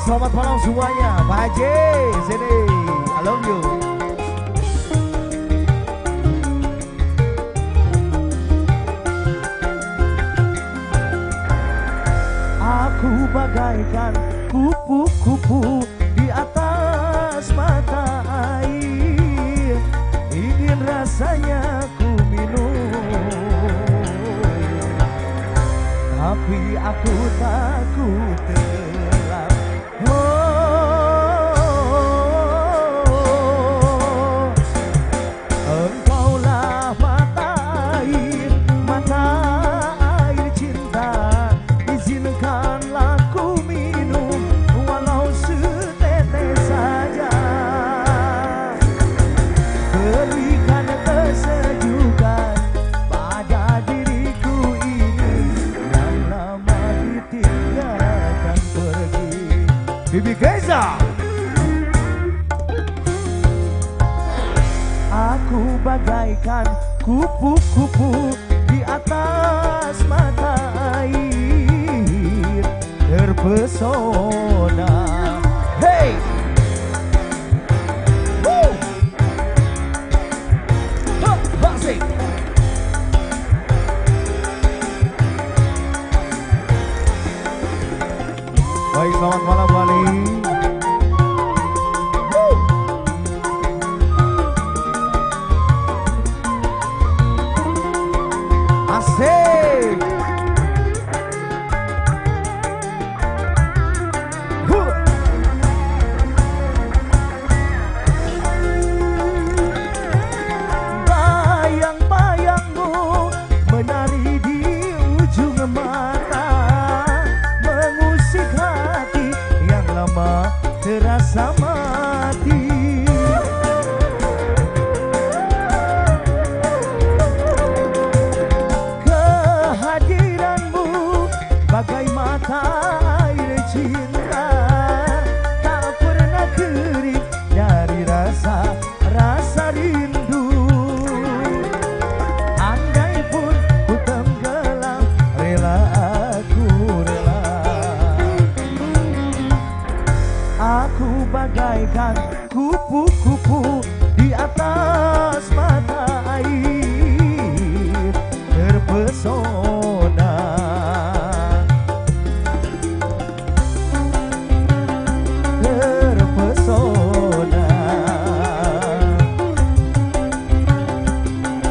selamat malam semuanya. Pak Haji, sini. I love you. Aku bagaikan kupu-kupu di atas mata air, ingin rasanya ku minum, tapi aku takut tenggelam. Engkaulah mata air cinta, izinkanlah ku minum walau setetes saja. Berikan kesejukan pada diriku ini yang lama ditinggalkan pergi. Bibi Geza. Aku bagaikan kupu-kupu di atas mata air, terpesona. Hey! Woo! Huh, basik! Baik, selamat malam Bali. Asik. Bayang-bayangmu menari di ujung mata, mengusik hati yang lama terasa mati. Bagai mata air cinta, tak pernah kering dari rasa rindu. Andai pun ku tenggelam, rela aku rela. Aku bagaikan kupu-kupu di atas mata air, terpesona.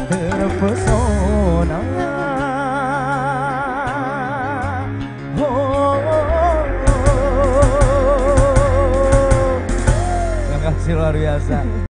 Terpesona. Terima kasih luar biasa.